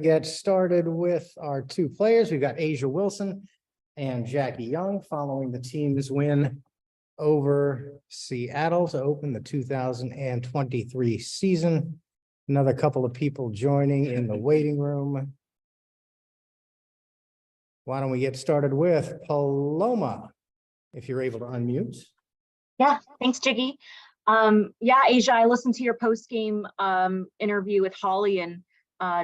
Get started with our two players. We've got Asia Wilson and Jackie Young following the team's win over Seattle to open the 2023 season. Another couple of people joining in the waiting room. Why don't we get started with Paloma, if you're able to unmute. Yeah, thanks, Jiggy. Yeah, Asia, I listened to your post-game interview with Holly, and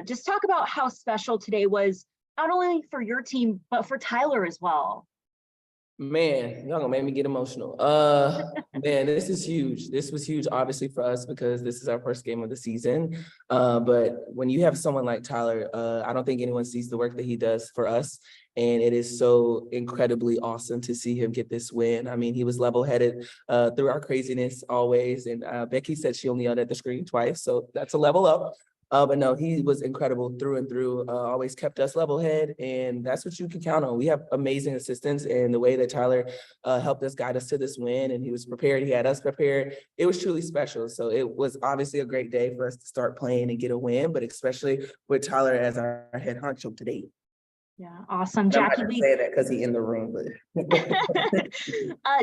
just talk about how special today was, not only for your team, but for Tyler as well. Man, y'all gonna make me get emotional. Man, this is huge. This was huge, obviously, for us because this is our first game of the season. But when you have someone like Tyler, I don't think anyone sees the work that he does for us. And it is so incredibly awesome to see him get this win. I mean, he was level-headed through our craziness always. And Becky said she only yelled at the screen twice, so that's a level up. But no, he was incredible through and through, always kept us level-headed, and that's what you can count on. We have amazing assistants, and the way that Tyler helped us guide us to this win, and he was prepared, he had us prepared, it was truly special. So it was obviously a great day for us to start playing and get a win, but especially with Tyler as our head honcho today. Yeah, awesome. Jackie, we say that because he's in the room, but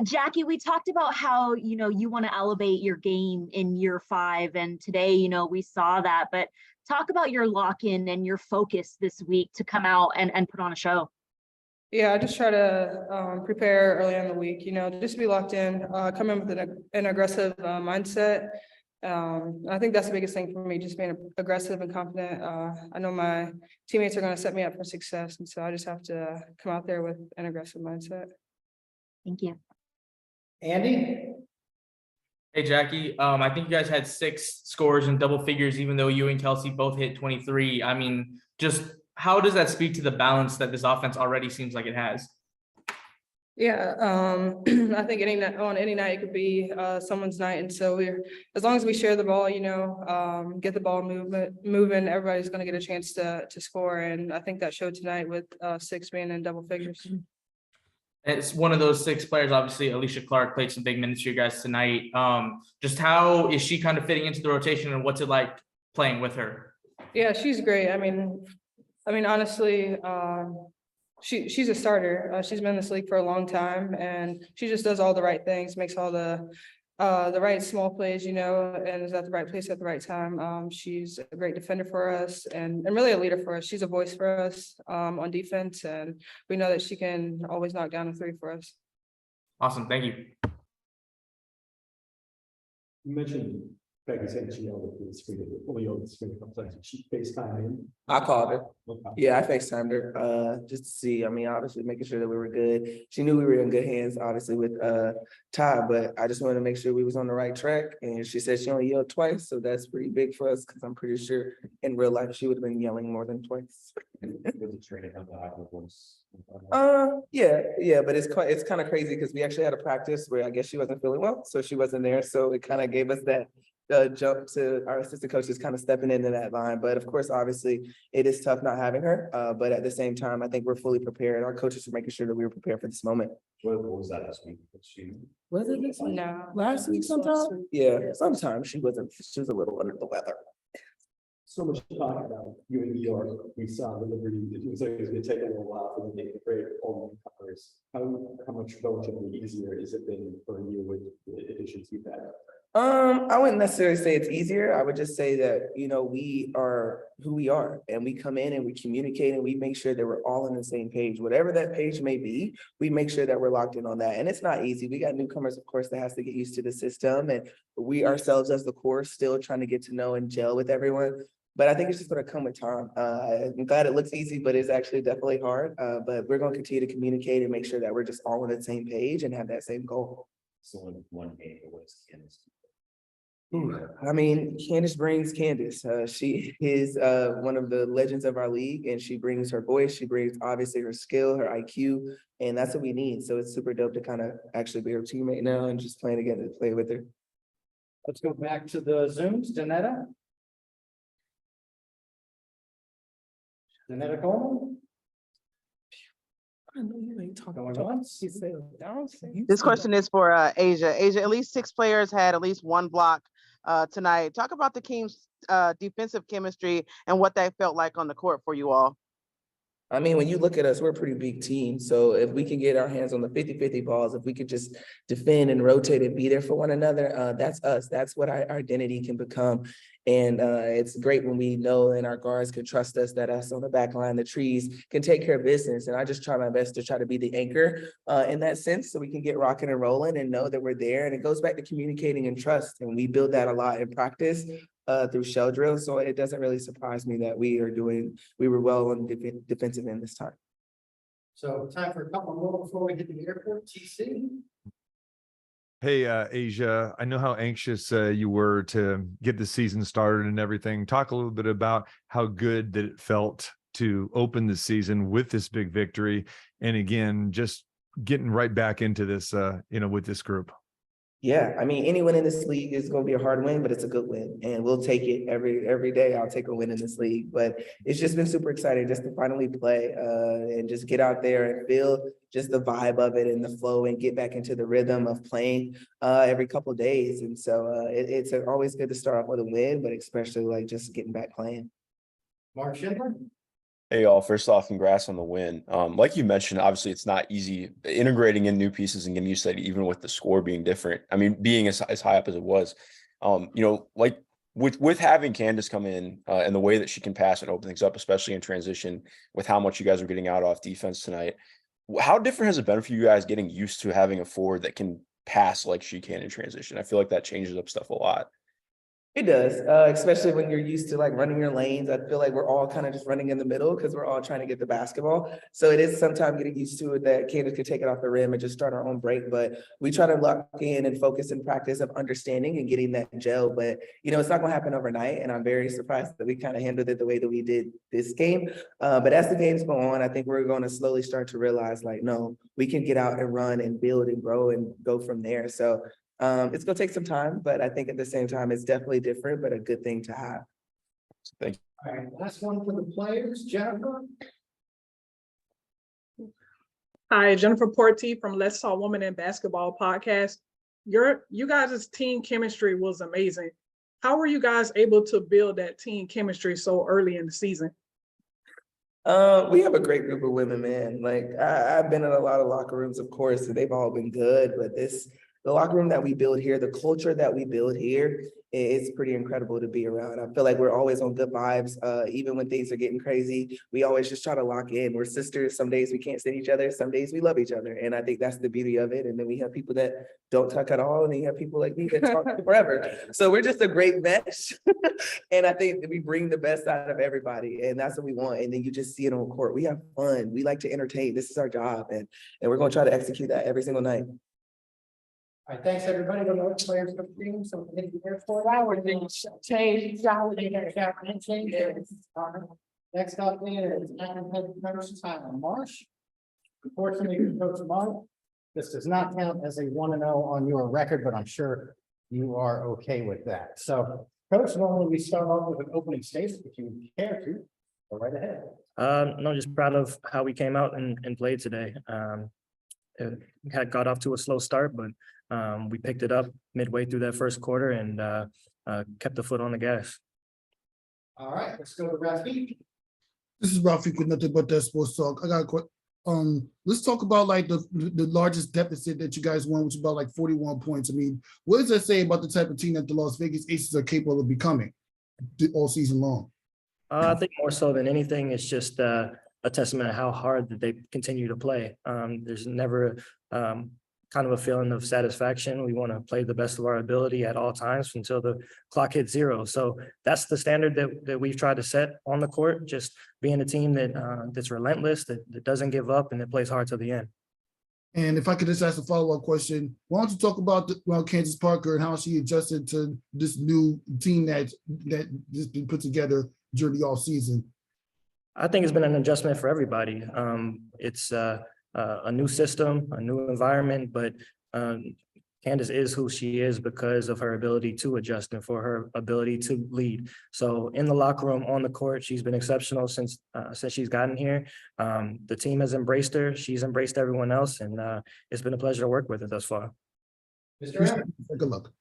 Jackie, we talked about how, you want to elevate your game in year 5. And today, we saw that, but talk about your lock-in and your focus this week to come out and put on a show. Yeah, I just try to prepare early in the week, just be locked in, come in with an aggressive mindset. I think that's the biggest thing for me, just being aggressive and confident. I know my teammates are going to set me up for success, and so I just have to come out there with an aggressive mindset. Thank you. Andy? Hey, Jackie. I think you guys had 6 scores in double figures, even though you and Kelsey both hit 23. I mean, just how does that speak to the balance that this offense already seems like it has? Yeah, I think on any night it could be someone's night, and so as long as we share the ball, get the ball moving, everybody's going to get a chance to score, and I think that showed tonight with 6 being in double figures. It's one of those 6 players. Obviously, Alicia Clark played some big minutes for you guys tonight. Just how is she kind of fitting into the rotation, and what's it like playing with her? Yeah, she's great. I mean, honestly, she's a starter. She's been in this league for a long time, and she just does all the right things, makes all the right small plays, and is at the right place at the right time. She's a great defender for us and really a leader for us. She's a voice for us on defense, and we know that she can always knock down a 3 for us. Awesome. Thank you. You mentioned Becky said she yelled at the screen, only yelled at the screen. She FaceTime in. I called her. Okay. Yeah, I FaceTimed her just to see. I mean, obviously making sure that we were good. She knew we were in good hands, obviously, with Ty, but I just wanted to make sure we was on the right track. And she said she only yelled twice, so that's pretty big for us because I'm pretty sure in real life she would have been yelling more than twice. Yeah, but it's kind of crazy because we actually had a practice where I guess she wasn't feeling well, so she wasn't there. So it kind of gave us that jump to our assistant coaches kind of stepping into that line. But of course, obviously, it is tough not having her. But at the same time, I think we're fully prepared. Our coaches were making sure that we were prepared for this moment. What was that this week? Was it this week? No. Last week sometime? Yeah, sometimes she was a little under the weather. So much talk about you in New York. We saw the Liberty. It was like it was going to take a little while for them to get great home covers. How much relatively easier has it been for you with the additions you've had? I wouldn't necessarily say it's easier. I would just say that, we are who we are, and we come in and we communicate and we make sure that we're all on the same page. Whatever that page may be, we make sure that we're locked in on that. And it's not easy. We got newcomers, of course, that has to get used to the system, and we ourselves as the core still trying to get to know and gel with everyone. But I think it's just going to come with time. I'm glad it looks easy, but it's actually definitely hard. But we're going to continue to communicate and make sure that we're just all on the same page and have that same goal. So in one game, it was Candace. I mean, Candace brings Candace. She is one of the legends of our league, and she brings her voice. She brings obviously her skill, her IQ, and that's what we need. So it's super dope to kind of actually be her teammate now and just playing together to play with her. Let's go back to the Zooms. Danetta? Danetta Coleman? I know you ain't talking Going about once. This question is for Asia. Asia, at least 6 players had at least 1 block tonight. Talk about the team's defensive chemistry and what that felt like on the court for you all. I mean, when you look at us, we're a pretty big team. So if we can get our hands on the 50-50 balls, if we could just defend and rotate and be there for one another, that's us. That's what our identity can become. And it's great when we know and our guards can trust us, that us on the back line, the trees, can take care of business. And I just try my best to try to be the anchor in that sense, so we can get rocking and rolling and know that we're there. And it goes back to communicating and trust. And we build that a lot in practice through shell drills. So it doesn't really surprise me that we were well on the defensive end this time. So time for a couple more before we hit the airport. TC. Hey, Asia, I know how anxious you were to get the season started and everything. Talk a little bit about how good that it felt to open the season with this big victory. And again, just getting right back into this, with this group. Yeah, I mean, any win in this league is going to be a hard win, but it's a good win, and we'll take it every day. I'll take a win in this league, but it's just been super exciting just to finally play and just get out there and feel just the vibe of it and the flow and get back into the rhythm of playing every couple of days. And so it's always good to start off with a win, but especially like just getting back playing. Mark Schindler. Hey, y'all. First off, congrats on the win. Like you mentioned, obviously it's not easy integrating in new pieces and getting used to it, even with the score being different. I mean, being as high up as it was, like with having Candace come in and the way that she can pass and open things up, especially in transition, with how much you guys are getting out off defense tonight. How different has it been for you guys getting used to having a forward that can pass like she can in transition? I feel like that changes up stuff a lot. It does, especially when you're used to like running your lanes. I feel like we're all kind of just running in the middle because we're all trying to get the basketball. So it is sometimes getting used to it that Candace could take it off the rim and just start our own break. But we try to lock in and focus and practice of understanding and getting that gel. But, it's not going to happen overnight. And I'm very surprised that we kind of handled it the way that we did this game. But as the games go on, I think we're going to slowly start to realize like, no, we can get out and run and build and grow and go from there. So it's going to take some time, but I think at the same time, it's definitely different, but a good thing to have. Thank you. All right, last one for the players, Jennifer. Hi, Jennifer Porty from Let's Talk Women in Basketball podcast. You guys' team chemistry was amazing. How were you guys able to build that team chemistry so early in the season? We have a great group of women, man. Like I've been in a lot of locker rooms, of course, and they've all been good, but the locker room that we build here, the culture that we build here, it's pretty incredible to be around. I feel like we're always on good vibes. Even when things are getting crazy, we always just try to lock in. We're sisters. Some days we can't stand each other. Some days we love each other. And I think that's the beauty of it. And then we have people that don't talk at all. And then you have people like me that talk forever. So we're just a great mesh. And I think that we bring the best out of everybody. And that's what we want. And then you just see it on court. We have fun. We like to entertain. This is our job. And we're going to try to execute that every single night. All right, thanks everybody. The North players for being so hit the airport. Next up is Coach Tyler Marsh. Unfortunately, Coach Marsh, this does not count as a 1-0 on your record, but I'm sure you are okay with that. So, Coach, normally we start off with an opening statement. If you care to, go right ahead. No, just proud of how we came out and played today. It had got off to a slow start, but we picked it up midway through that first quarter and kept the foot on the gas. All right, let's go to Rafi. This is Rafi with Nothing But That Sports Talk. I got a quick. Let's talk about like the largest deficit that you guys won, which is about like 41 points. I mean, what does that say about the type of team that the Las Vegas Aces are capable of becoming all season long? I think more so than anything, it's just a testament of how hard that they continue to play. There's never kind of a feeling of satisfaction. We want to play the best of our ability at all times until the clock hits zero. So that's the standard that we've tried to set on the court, just being a team that's relentless, that doesn't give up, and that plays hard to the end. And if I could just ask a follow-up question, why don't you talk about Candace Parker and how she adjusted to this new team that just been put together during the offseason? I think it's been an adjustment for everybody. It's a new system, a new environment, but Candace is who she is because of her ability to adjust and for her ability to lead. So in the locker room, on the court, she's been exceptional since she's gotten here. The team has embraced her. She's embraced everyone else, and it's been a pleasure to work with her thus far. Mr. Good luck.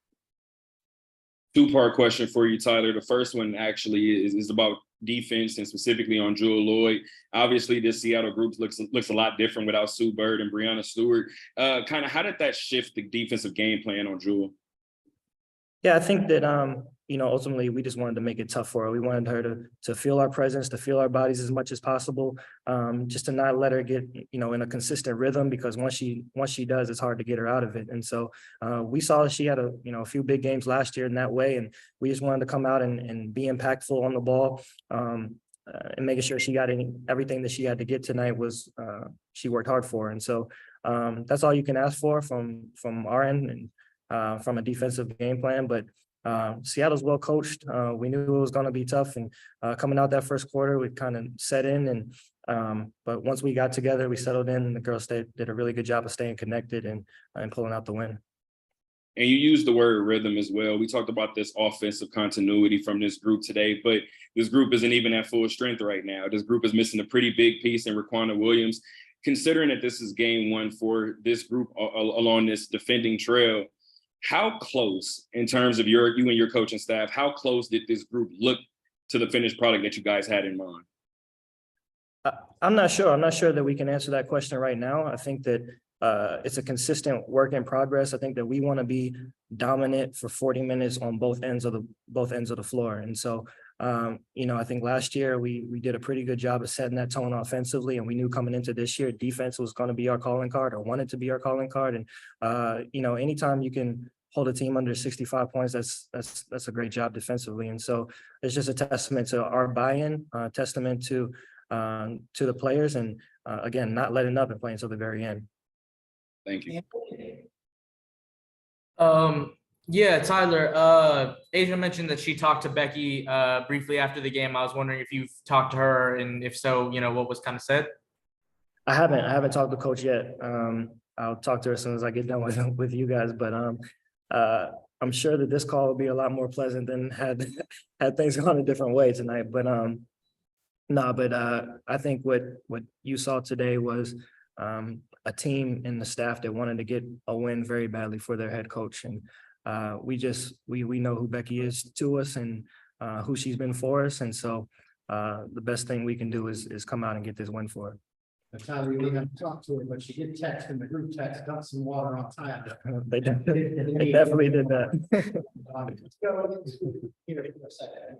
Two-part question for you, Tyler. The first one actually is about defense and specifically on Jewel Lloyd. Obviously, this Seattle group looks a lot different without Sue Bird and Brianna Stewart. Kind of how did that shift the defensive game plan on Jewel? Yeah, I think that ultimately we just wanted to make it tough for her. We wanted her to feel our presence, to feel our bodies as much as possible, just to not let her get in a consistent rhythm, because once she does, it's hard to get her out of it. And so we saw that she had a few big games last year in that way, and we just wanted to come out and be impactful on the ball, and making sure she got everything that she had to get tonight was she worked hard for. And so that's all you can ask for from our end and from a defensive game plan. But Seattle's well coached. We knew it was going to be tough, and coming out that first quarter, we kind of set in. And but once we got together, we settled in, and the girls did a really good job of staying connected and pulling out the win. And you used the word rhythm as well. We talked about this offensive continuity from this group today, but this group isn't even at full strength right now. This group is missing a pretty big piece in Raquana Williams. Considering that this is game one for this group along this defending trail, how close, in terms of you and your coaching staff, how close did this group look to the finished product that you guys had in mind? I'm not sure. I'm not sure that we can answer that question right now. I think that it's a consistent work in progress. I think that we want to be dominant for 40 minutes on both ends of the floor. And so, I think last year we did a pretty good job of setting that tone offensively, and we knew coming into this year, defense was going to be our calling card, or wanted to be our calling card. And anytime you can hold a team under 65 points, that's a great job defensively. And so it's just a testament to our buy-in, testament to the players, and again, not letting up and playing until the very end. Thank you. Yeah, Tyler, Asia mentioned that she talked to Becky briefly after the game. I was wondering if you've talked to her, and if so, what was kind of said? I haven't talked to Coach yet. I'll talk to her as soon as I get done with you guys, but I'm sure that this call will be a lot more pleasant than had things gone a different way tonight. But I think what you saw today was a team and the staff that wanted to get a win very badly for their head coach. And we know who Becky is to us, and who she's been for us. And so the best thing we can do is come out and get this win for her. Tyler, we haven't talked to her, but she did text in the group text, got some water on Tyler. They definitely did that. Let's go here for a second.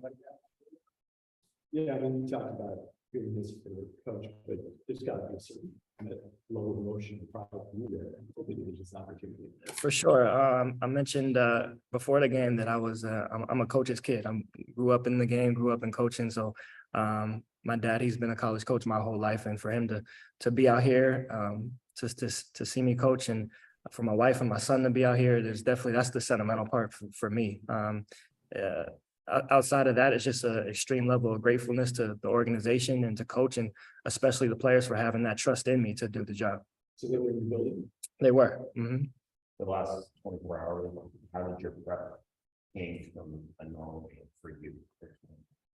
Yeah, I mean, you talked about doing this for the coach, but there's got to be a certain kind of low emotion probably there's this opportunity. For sure. I mentioned before the game that I'm a coach's kid. I grew up in the game, grew up in coaching. So my dad, he's been a college coach my whole life, and for him to be out here, to see me coach, and for my wife and my son to be out here, that's the sentimental part for me. Outside of that, it's just an extreme level of gratefulness to the organization and to coach, and especially the players for having that trust in me to do the job. So they were in the building? They were. Mm-hmm. The last 24 hours, how did your prep change from a normal game for you?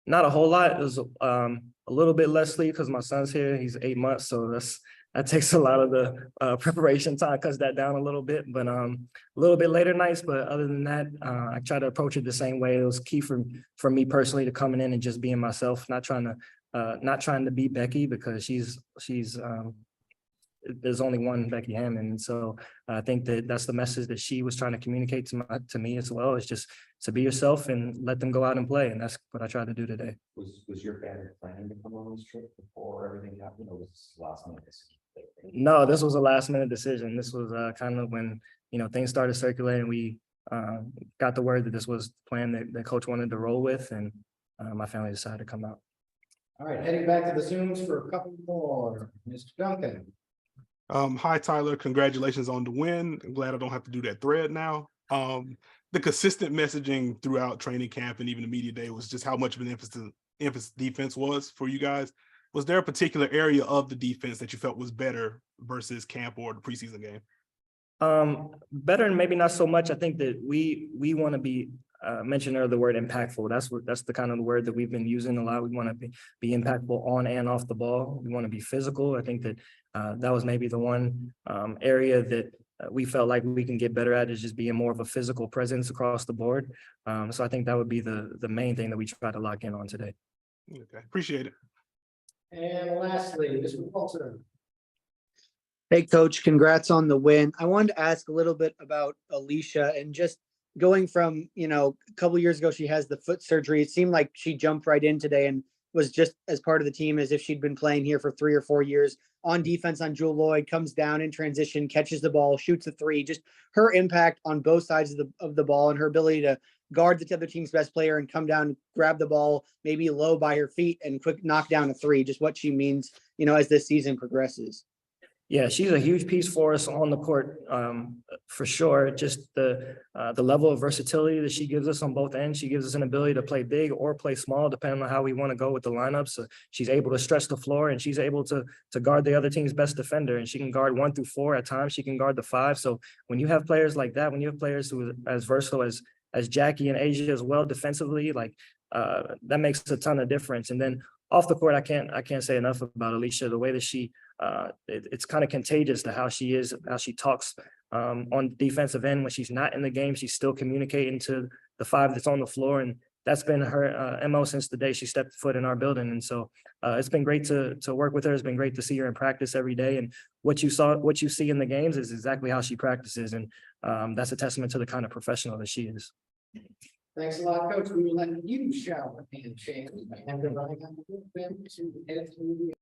Not a whole lot. It was a little bit less sleep because my son's here. He's 8 months, so that takes a lot of the preparation time, cuts that down a little bit, but a little bit later nights. But other than that, I try to approach it the same way. It was key for me personally to coming in and just being myself, not trying to be Becky, because she's there's only one Becky Hammon. And so I think that's the message that she was trying to communicate to me as well, is just to be yourself and let them go out and play. And that's what I tried to do today. Was your family planning to come on this trip before everything happened, or was this last minute decision? No, this was a last minute decision. This was kind of when, things started circulating. We got the word that this was the plan that coach wanted to roll with, and my family decided to come out. All right, heading back to the Zooms for a couple more. Mr. Duncan. Hi, Tyler. Congratulations on the win. I'm glad I don't have to do that thread now. The consistent messaging throughout training camp and even the media day was just how much of an emphasis defense was for you guys. Was there a particular area of the defense that you felt was better versus camp or the preseason game? Better and maybe not so much. I think that we want to be mentioned earlier the word impactful. That's the kind of the word that we've been using a lot. We want to be impactful on and off the ball. We want to be physical. I think that that was maybe the one area that we felt like we can get better at is just being more of a physical presence across the board. So I think that would be the main thing that we try to lock in on today. Okay, appreciate it. And lastly, Mr. Walter. Hey, Coach, congrats on the win. I wanted to ask a little bit about Alicia and just going from, a couple years ago, she has the foot surgery. It seemed like she jumped right in today and was just as part of the team as if she'd been playing here for 3 or 4 years. On defense on Jewel Lloyd, comes down in transition, catches the ball, shoots a three. Just her impact on both sides of the ball and her ability to guard the other team's best player and come down, grab the ball, maybe low by her feet and quick knock down a three. Just what she means, as this season progresses. Yeah, she's a huge piece for us on the court, for sure. Just the level of versatility that she gives us on both ends. She gives us an ability to play big or play small, depending on how we want to go with the lineup. So she's able to stretch the floor, and she's able to guard the other team's best defender. And she can guard 1 through 4 at times. She can guard the 5. So when you have players like that, when you have players who are as versatile as Jackie and Asia as well defensively, that makes a ton of difference. And then off the court, I can't say enough about Alicia. The way that she it's kind of contagious to how she is, how she talks on the defensive end. When she's not in the game, she's still communicating to the 5 that's on the floor. And that's been her MO since the day she stepped foot in our building. And so it's been great to work with her. It's been great to see her in practice every day. And what you see in the games is exactly how she practices. And that's a testament to the kind of professional that she is. Thanks a lot, Coach. We will let you shower and change. And then I got to head through the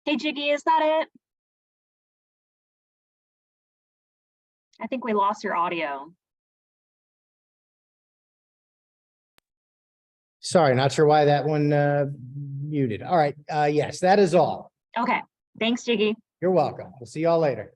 Hey, Jiggy, is that it? I think we lost your audio. Sorry, not sure why that one muted. All right. Yes, that is all. Okay. Thanks, Jiggy. You're welcome. We'll see y'all later.